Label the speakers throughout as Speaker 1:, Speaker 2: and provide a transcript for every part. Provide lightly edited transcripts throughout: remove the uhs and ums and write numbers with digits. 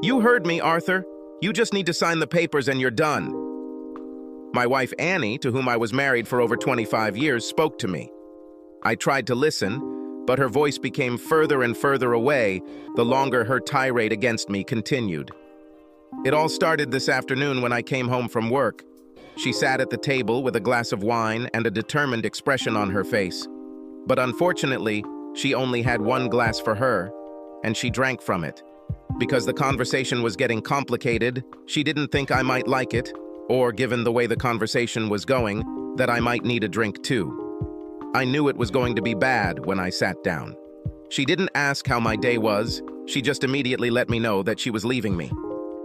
Speaker 1: You heard me, Arthur. You just need to sign the papers and you're done. My wife Annie, to whom I was married for over 25 years, spoke to me. I tried to listen, but her voice became further and further away the longer her tirade against me continued. It all started this afternoon when I came home from work. She sat at the table with a glass of wine and a determined expression on her face. But unfortunately, she only had one glass for her, and she drank from it. Because the conversation was getting complicated, she didn't think I might like it, or given the way the conversation was going, that I might need a drink too. I knew it was going to be bad when I sat down. She didn't ask how my day was, she just immediately let me know that she was leaving me.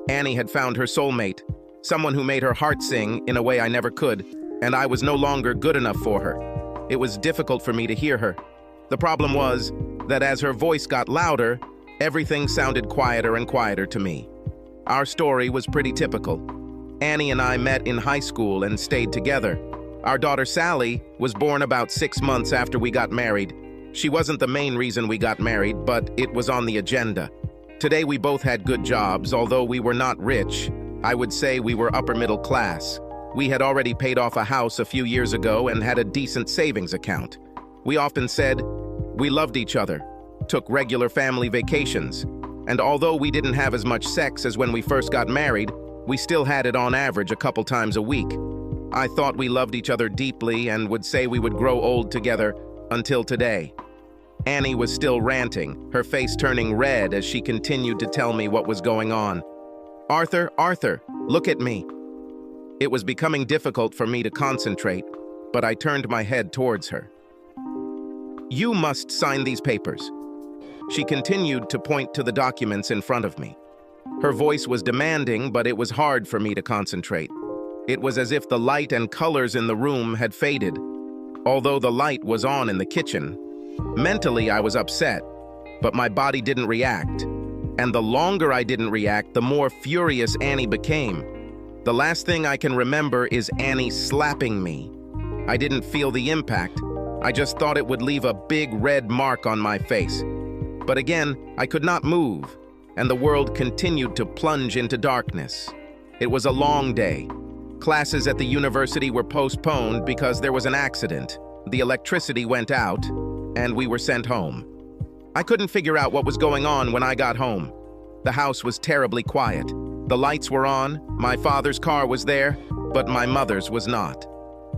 Speaker 1: Annie had found her soulmate, someone who made her heart sing in a way I never could, and I was no longer good enough for her. It was difficult for me to hear her. The problem was that as her voice got louder, everything sounded quieter and quieter to me. Our story was pretty typical. Annie and I met in high school and stayed together. Our daughter Sally was born about 6 months after we got married. She wasn't the main reason we got married, but it was on the agenda. Today we both had good jobs, although we were not rich. I would say we were upper middle class. We had already paid off a house a few years ago and had a decent savings account. We often said we loved each other, took regular family vacations, and although we didn't have as much sex as when we first got married, we still had it on average a couple times a week. I thought we loved each other deeply and would say we would grow old together until today. Annie was still ranting, her face turning red as she continued to tell me what was going on. Arthur, look at me. It was becoming difficult for me to concentrate, but I turned my head towards her. You must sign these papers. She continued to point to the documents in front of me. Her voice was demanding, but it was hard for me to concentrate. It was as if the light and colors in the room had faded, although the light was on in the kitchen. Mentally, I was upset, but my body didn't react. And the longer I didn't react, the more furious Annie became. The last thing I can remember is Annie slapping me. I didn't feel the impact. I just thought it would leave a big red mark on my face. But again, I could not move, and the world continued to plunge into darkness. It was a long day. Classes at the university were postponed because there was an accident. The electricity went out, and we were sent home. I couldn't figure out what was going on when I got home. The house was terribly quiet. The lights were on, my father's car was there, but my mother's was not.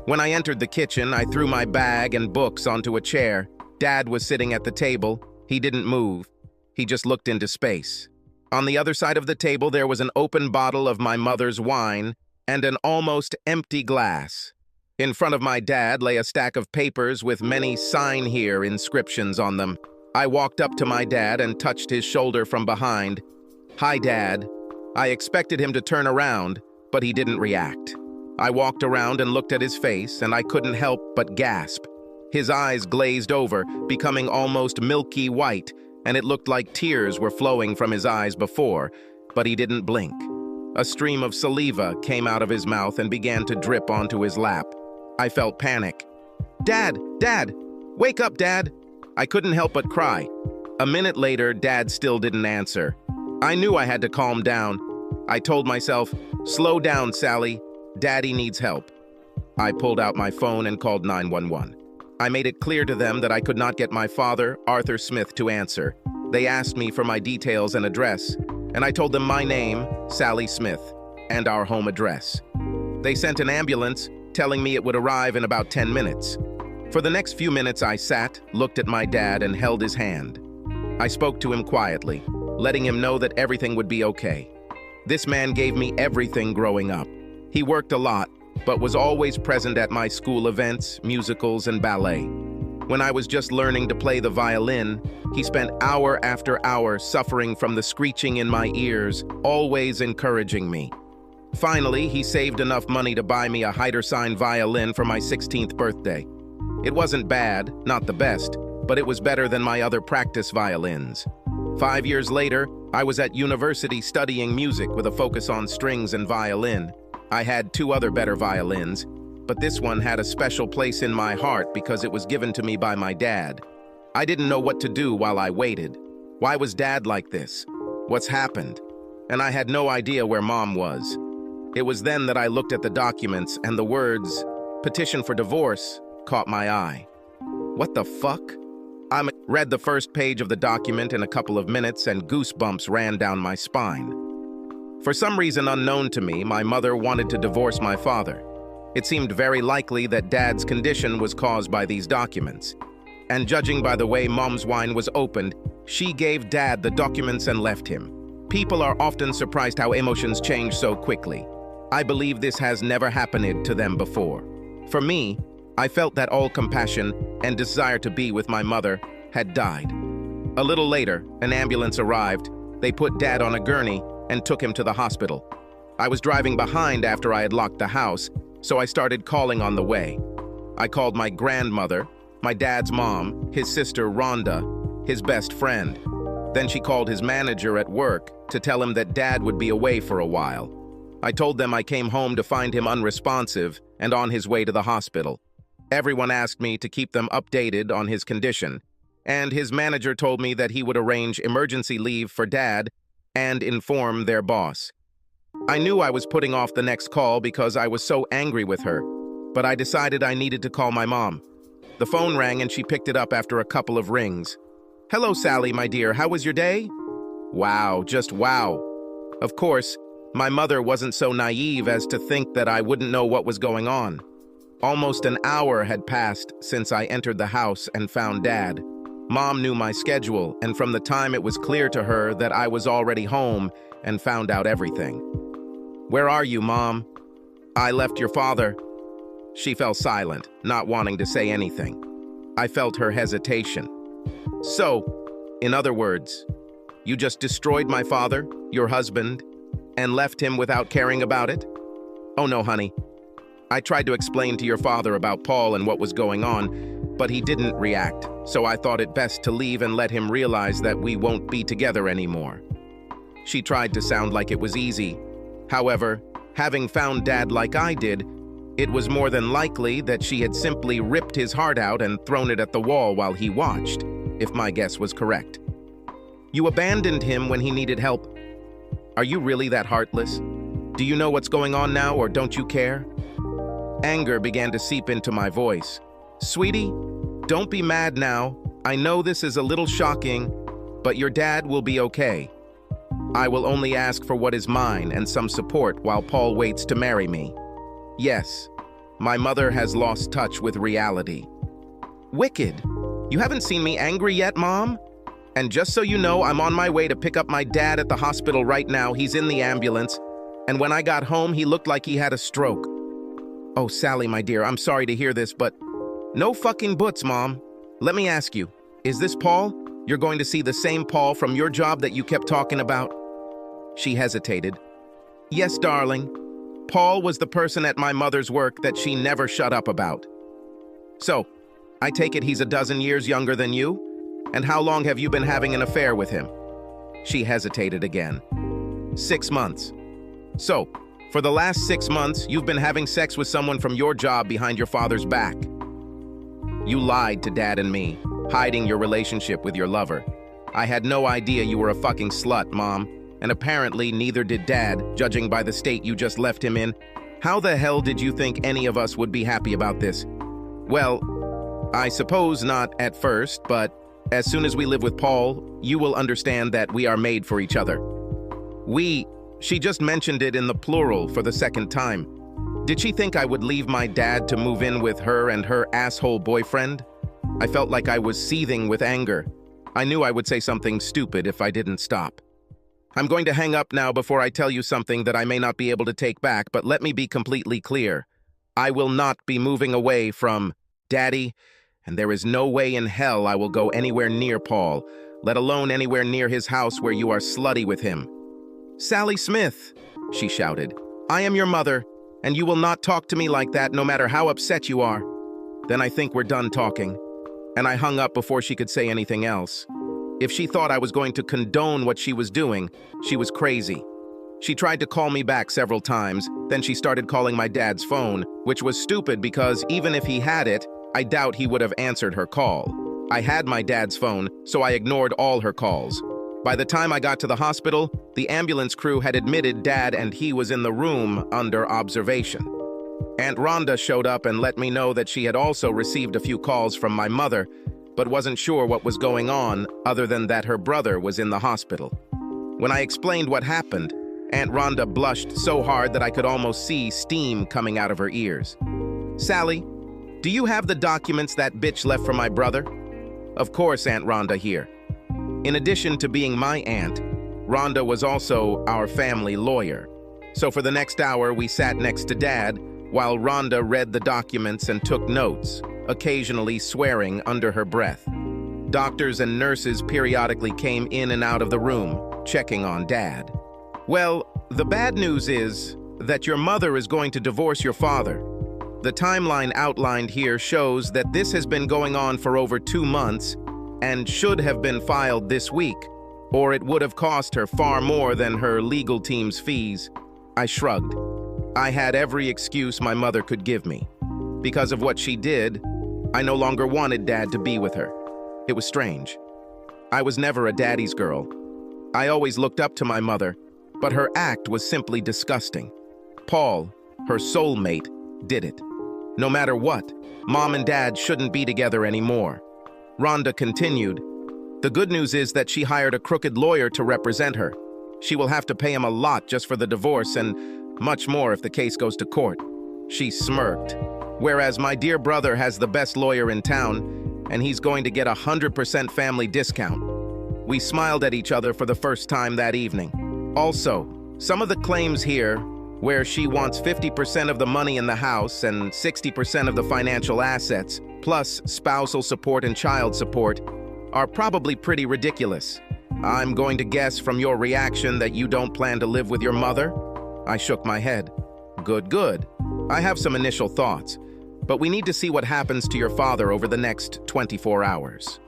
Speaker 1: When I entered the kitchen, I threw my bag and books onto a chair. Dad was sitting at the table. He didn't move. He just looked into space. On the other side of the table, there was an open bottle of my mother's wine and an almost empty glass. In front of my dad lay a stack of papers with many "sign here" inscriptions on them. I walked up to my dad and touched his shoulder from behind. Hi, Dad. I expected him to turn around, but he didn't react. I walked around and looked at his face, and I couldn't help but gasp. His eyes glazed over, becoming almost milky white, and it looked like tears were flowing from his eyes before, but he didn't blink. A stream of saliva came out of his mouth and began to drip onto his lap. I felt panic. Dad! Wake up, Dad! I couldn't help but cry. A minute later, Dad still didn't answer. I knew I had to calm down. I told myself, slow down, Sally. Daddy needs help. I pulled out my phone and called 911. I made it clear to them that I could not get my father, Arthur Smith, to answer. They asked me for my details and address, and I told them my name, Sally Smith, and our home address. They sent an ambulance, telling me it would arrive in about 10 minutes. For the next few minutes, I sat, looked at my dad, and held his hand. I spoke to him quietly, letting him know that everything would be okay. This man gave me everything growing up. He worked a lot, but was always present at my school events, musicals, and ballet. When I was just learning to play the violin, he spent hour after hour suffering from the screeching in my ears, always encouraging me. Finally, he saved enough money to buy me a Heidersign violin for my 16th birthday. It wasn't bad, not the best, but it was better than my other practice violins. 5 years later, I was at university studying music with a focus on strings and violin. I had 2 other better violins, but this one had a special place in my heart because it was given to me by my dad. I didn't know what to do while I waited. Why was Dad like this? What's happened? and I had no idea where Mom was. It was then that I looked at the documents and the words, "petition for divorce," caught my eye. What the fuck? I read the first page of the document in a couple of minutes and goosebumps ran down my spine. For some reason unknown to me, my mother wanted to divorce my father. It seemed very likely that Dad's condition was caused by these documents. And judging by the way Mom's wine was opened, she gave Dad the documents and left him. People are often surprised how emotions change so quickly. I believe this has never happened to them before. For me, I felt that all compassion and desire to be with my mother had died. A little later, an ambulance arrived. They put Dad on a gurney and took him to the hospital. I was driving behind after I had locked the house, so I started calling on the way. I called my grandmother, my dad's mom, his sister Rhonda, his best friend. Then she called his manager at work to tell him that Dad would be away for a while. I told them I came home to find him unresponsive and on his way to the hospital. Everyone asked me to keep them updated on his condition, and his manager told me that he would arrange emergency leave for Dad and inform their boss. I knew I was putting off the next call because I was so angry with her, but I decided I needed to call my mom. The phone rang and she picked it up after a couple of rings. "Hello, Sally, my dear, how was your day?" Wow, just wow. Of course, my mother wasn't so naive as to think that I wouldn't know what was going on. Almost an hour had passed since I entered the house and found Dad. Mom knew my schedule, and from the time it was clear to her that I was already home and found out everything. "Where are you, Mom?" "I left your father." She fell silent, not wanting to say anything. I felt her hesitation. "So, in other words, you just destroyed my father, your husband, and left him without caring about it?" "Oh no, honey. I tried to explain to your father about Paul and what was going on, but he didn't react, so I thought it best to leave and let him realize that we won't be together anymore." She tried to sound like it was easy. However, having found Dad like I did, it was more than likely that she had simply ripped his heart out and thrown it at the wall while he watched, if my guess was correct. "You abandoned him when he needed help. Are you really that heartless? Do you know what's going on now, or don't you care?" Anger began to seep into my voice. "Sweetie, don't be mad now. I know this is a little shocking, but your dad will be okay. I will only ask for what is mine and some support while Paul waits to marry me. Yes, my mother has lost touch with reality." "Wicked. You haven't seen me angry yet, Mom? And just so you know, I'm on my way to pick up my dad at the hospital right now. He's in the ambulance. And when I got home, he looked like he had a stroke." "Oh, Sally, my dear, I'm sorry to hear this, but..." "No fucking buts, Mom. Let me ask you, is this Paul? You're going to see the same Paul from your job that you kept talking about?" She hesitated. "Yes, darling. Paul was the person at my mother's work that she never shut up about." "So, I take it he's a dozen years younger than you? And how long have you been having an affair with him?" She hesitated again. 6 months. "So, for the last 6 months, you've been having sex with someone from your job behind your father's back. You lied to Dad and me, hiding your relationship with your lover. I had no idea you were a fucking slut, Mom, and apparently neither did Dad, judging by the state you just left him in. How the hell did you think any of us would be happy about this?" "Well, I suppose not at first, but as soon as we live with Paul, you will understand that we are made for each other." She just mentioned it in the plural for the second time. Did she think I would leave my dad to move in with her and her asshole boyfriend? I felt like I was seething with anger. I knew I would say something stupid if I didn't stop. "I'm going to hang up now before I tell you something that I may not be able to take back, but let me be completely clear. I will not be moving away from Daddy, and there is no way in hell I will go anywhere near Paul, let alone anywhere near his house where you are slutty with him." "Sally Smith," she shouted, "I am your mother, and you will not talk to me like that no matter how upset you are." Then I think we're done talking. And I hung up before she could say anything else. If she thought I was going to condone what she was doing, she was crazy. She tried to call me back several times, then she started calling my dad's phone, which was stupid because even if he had it, I doubt he would have answered her call. I had my dad's phone, so I ignored all her calls. By the time I got to the hospital, the ambulance crew had admitted Dad and he was in the room under observation. Aunt Rhonda showed up and let me know that she had also received a few calls from my mother, but wasn't sure what was going on other than that her brother was in the hospital. When I explained what happened, Aunt Rhonda blushed so hard that I could almost see steam coming out of her ears. "Sally, do you have the documents that bitch left for my brother?" "Of course, Aunt Rhonda here." In addition to being my aunt, Rhonda was also our family lawyer. So for the next hour, we sat next to Dad while Rhonda read the documents and took notes, occasionally swearing under her breath. Doctors and nurses periodically came in and out of the room, checking on Dad. "Well, the bad news is that your mother is going to divorce your father. The timeline outlined here shows that this has been going on for over 2 months and should have been filed this week, or it would have cost her far more than her legal team's fees." I shrugged. I had every excuse my mother could give me. Because of what she did, I no longer wanted Dad to be with her. It was strange. I was never a daddy's girl. I always looked up to my mother, but her act was simply disgusting. Paul, her soulmate, did it. No matter what, Mom and Dad shouldn't be together anymore. Rhonda continued, "The good news is that she hired a crooked lawyer to represent her. She will have to pay him a lot just for the divorce and much more if the case goes to court." She smirked. "Whereas my dear brother has the best lawyer in town, and he's going to get a 100% family discount." We smiled at each other for the first time that evening. Also, some of the claims here, where she wants 50% of the money in the house and 60% of the financial assets, plus spousal support and child support, are probably pretty ridiculous. "I'm going to guess from your reaction that you don't plan to live with your mother?" I shook my head. Good. I have some initial thoughts, but we need to see what happens to your father over the next 24 hours.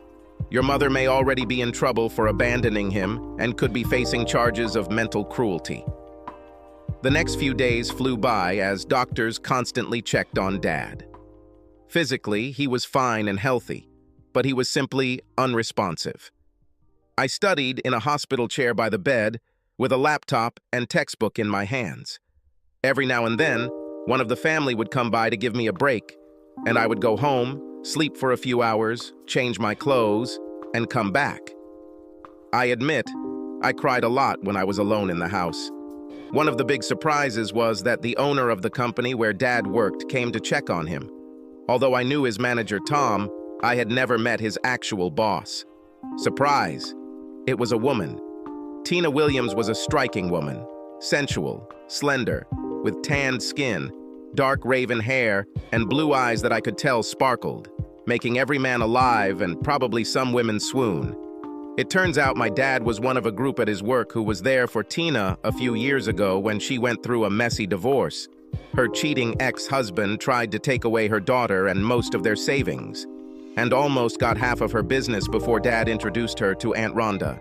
Speaker 1: Your mother may already be in trouble for abandoning him and could be facing charges of mental cruelty." The next few days flew by as doctors constantly checked on Dad. Physically, he was fine and healthy, but he was simply unresponsive. I studied in a hospital chair by the bed with a laptop and textbook in my hands. Every now and then, one of the family would come by to give me a break, and I would go home, sleep for a few hours, change my clothes, and come back. I admit, I cried a lot when I was alone in the house. One of the big surprises was that the owner of the company where Dad worked came to check on him. Although I knew his manager, Tom, I had never met his actual boss. Surprise! It was a woman. Tina Williams was a striking woman, sensual, slender, with tanned skin, dark raven hair, and blue eyes that I could tell sparkled, making every man alive and probably some women swoon. It turns out my dad was one of a group at his work who was there for Tina a few years ago when she went through a messy divorce. Her cheating ex-husband tried to take away her daughter and most of their savings, and almost got half of her business before Dad introduced her to Aunt Rhonda.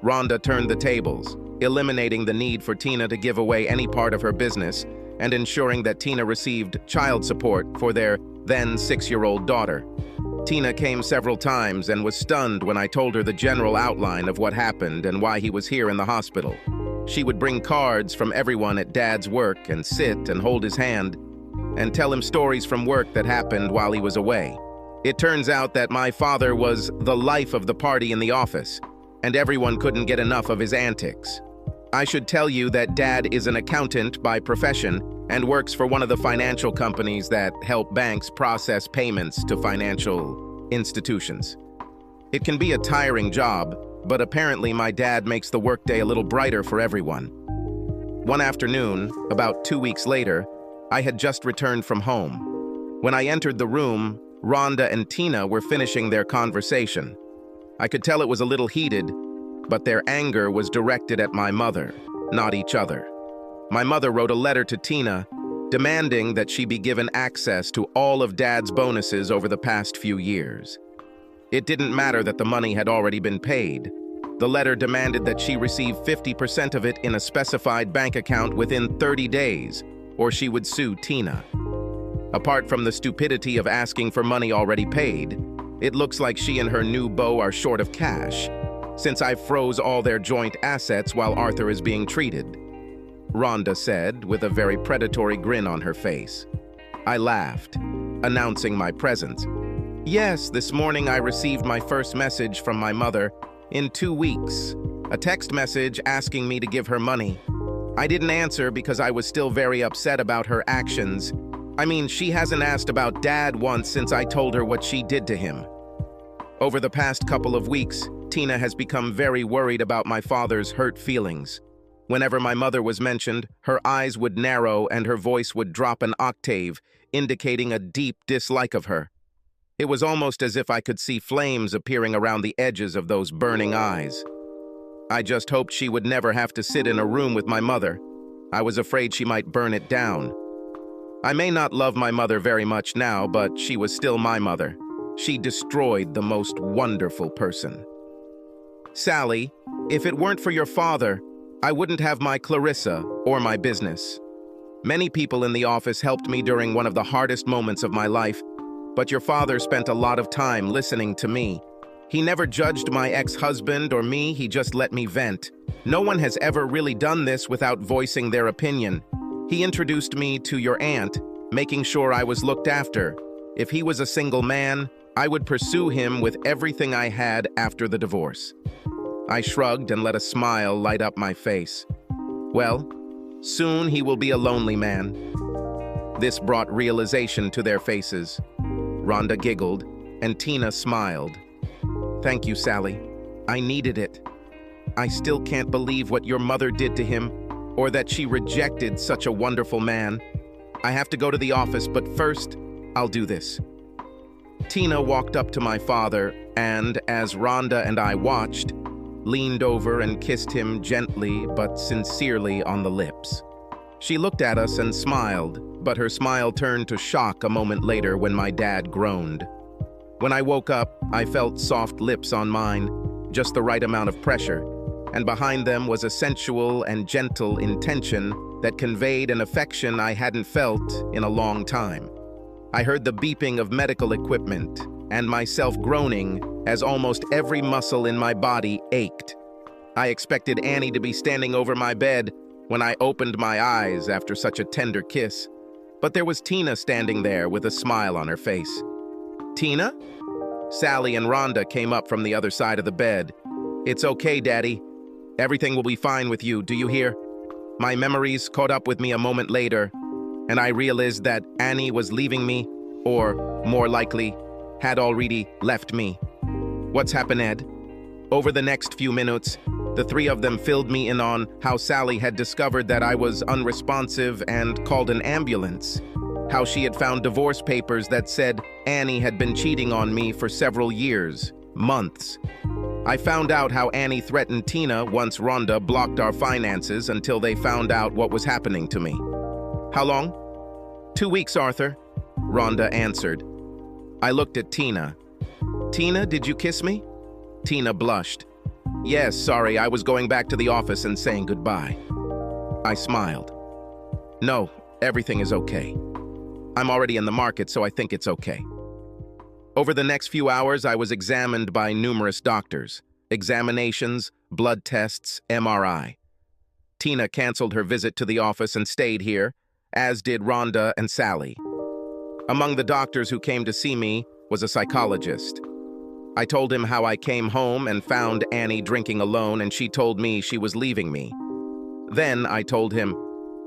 Speaker 1: Rhonda turned the tables, eliminating the need for Tina to give away any part of her business and ensuring that Tina received child support for their then 6-year-old daughter. Tina came several times and was stunned when I told her the general outline of what happened and why he was here in the hospital. She would bring cards from everyone at Dad's work and sit and hold his hand and tell him stories from work that happened while he was away. It turns out that my father was the life of the party in the office, and everyone couldn't get enough of his antics. I should tell you that Dad is an accountant by profession and works for one of the financial companies that help banks process payments to financial institutions. It can be a tiring job, but apparently my dad makes the workday a little brighter for everyone. One afternoon, about 2 weeks later, I had just returned from home. When I entered the room, Rhonda and Tina were finishing their conversation. I could tell it was a little heated, but their anger was directed at my mother, not each other. My mother wrote a letter to Tina demanding that she be given access to all of Dad's bonuses over the past few years. It didn't matter that the money had already been paid. The letter demanded that she receive 50% of it in a specified bank account within 30 days, or she would sue Tina. Apart from the stupidity of asking for money already paid, it looks like she and her new beau are short of cash. since I froze all their joint assets while Arthur is being treated," Rhonda said with a very predatory grin on her face. I laughed, announcing my presence. "Yes, this morning I received my first message from my mother in 2 weeks, a text message asking me to give her money. I didn't answer because I was still very upset about her actions. I mean, she hasn't asked about Dad once since I told her what she did to him. Over the past couple of weeks, Tina has become very worried about my father's hurt feelings. Whenever my mother was mentioned, her eyes would narrow and her voice would drop an octave, indicating a deep dislike of her. It was almost as if I could see flames appearing around the edges of those burning eyes. I just hoped she would never have to sit in a room with my mother. I was afraid she might burn it down. I may not love my mother very much now, but she was still my mother. She destroyed the most wonderful person. Sally, if it weren't for your father, I wouldn't have my Clarissa or my business. Many people in the office helped me during one of the hardest moments of my life, but your father spent a lot of time listening to me. He never judged my ex-husband or me, he just let me vent. No one has ever really done this without voicing their opinion. He introduced me to your aunt, making sure I was looked after. If he was a single man, I would pursue him with everything I had after the divorce. I shrugged and let a smile light up my face. Well, soon he will be a lonely man. This brought realization to their faces. Rhonda giggled, and Tina smiled. Thank you, Sally. I needed it. I still can't believe what your mother did to him, or that she rejected such a wonderful man. I have to go to the office, but first, I'll do this. Tina walked up to my father, and as Rhonda and I watched, leaned over and kissed him gently but sincerely on the lips. She looked at us and smiled, but her smile turned to shock a moment later when my dad groaned. When I woke up, I felt soft lips on mine, just the right amount of pressure, and behind them was a sensual and gentle intention that conveyed an affection I hadn't felt in a long time. I heard the beeping of medical equipment and myself groaning as almost every muscle in my body ached. I expected Annie to be standing over my bed when I opened my eyes after such a tender kiss, but there was Tina standing there with a smile on her face. Tina? Sally and Rhonda came up from the other side of the bed. It's okay, Daddy. Everything will be fine with you, do you hear? My memories caught up with me a moment later, and I realized that Annie was leaving me, or, more likely, had already left me. What's happened, Ed? Over the next few minutes, the three of them filled me in on how Sally had discovered that I was unresponsive and called an ambulance. How she had found divorce papers that said Annie had been cheating on me for several years, months. I found out how Annie threatened Tina once Rhonda blocked our finances until they found out what was happening to me. How long? 2 weeks, Arthur, Rhonda answered. I looked at Tina. Tina, did you kiss me? Tina blushed. Yes, sorry, I was going back to the office and saying goodbye. I smiled. No, everything is okay. I'm already in the market, so I think it's okay. Over the next few hours, I was examined by numerous doctors. Examinations, blood tests, MRI. Tina canceled her visit to the office and stayed here, as did Rhonda and Sally. Among the doctors who came to see me was a psychologist. I told him how I came home and found Annie drinking alone, and she told me she was leaving me. Then I told him,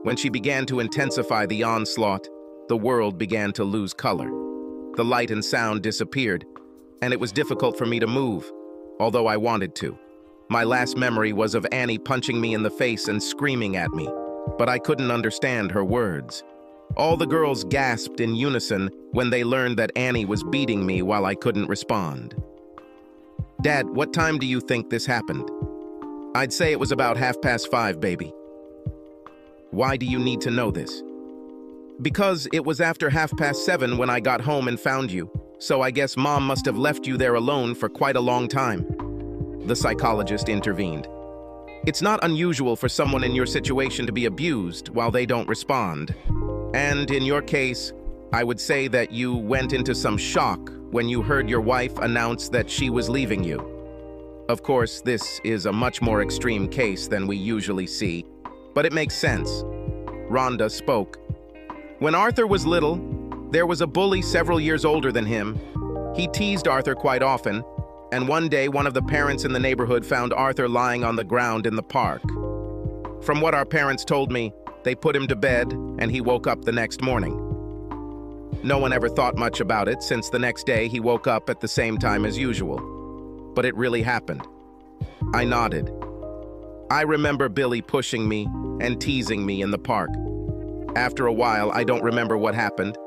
Speaker 1: when she began to intensify the onslaught, the world began to lose color. The light and sound disappeared, and it was difficult for me to move, although I wanted to. My last memory was of Annie punching me in the face and screaming at me, but I couldn't understand her words. All the girls gasped in unison when they learned that Annie was beating me while I couldn't respond. Dad, what time do you think this happened? I'd say it was about 5:30, baby. Why do you need to know this? Because it was after 7:30 when I got home and found you, so I guess Mom must have left you there alone for quite a long time. The psychologist intervened. It's not unusual for someone in your situation to be abused while they don't respond. And in your case, I would say that you went into some shock when you heard your wife announce that she was leaving you. Of course, this is a much more extreme case than we usually see, but it makes sense. Rhonda spoke. When Arthur was little, there was a bully several years older than him. He teased Arthur quite often, and one day one of the parents in the neighborhood found Arthur lying on the ground in the park. From what our parents told me, they put him to bed and he woke up the next morning. No one ever thought much about it since the next day he woke up at the same time as usual. But it really happened. I nodded. I remember Billy pushing me and teasing me in the park. After a while, I don't remember what happened,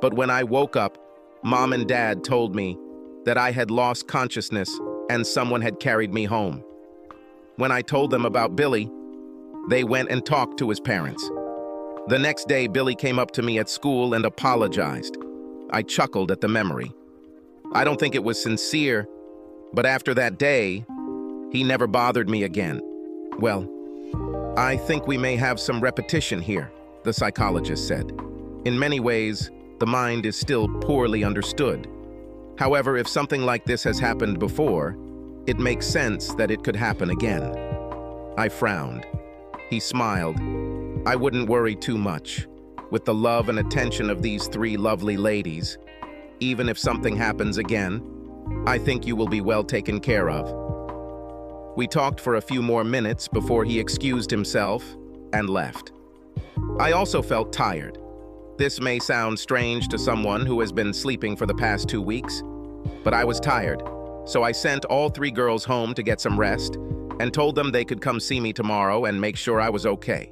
Speaker 1: but when I woke up, Mom and Dad told me that I had lost consciousness and someone had carried me home. When I told them about Billy, they went and talked to his parents. The next day, Billy came up to me at school and apologized. I chuckled at the memory. I don't think it was sincere, but after that day, he never bothered me again. Well, I think we may have some repetition here, the psychologist said. In many ways, the mind is still poorly understood. However, if something like this has happened before, it makes sense that it could happen again. I frowned. He smiled. I wouldn't worry too much. With the love and attention of these three lovely ladies, even if something happens again, I think you will be well taken care of. We talked for a few more minutes before he excused himself and left. I also felt tired. This may sound strange to someone who has been sleeping for the past 2 weeks, but I was tired, so I sent all three girls home to get some rest and told them they could come see me tomorrow and make sure I was okay.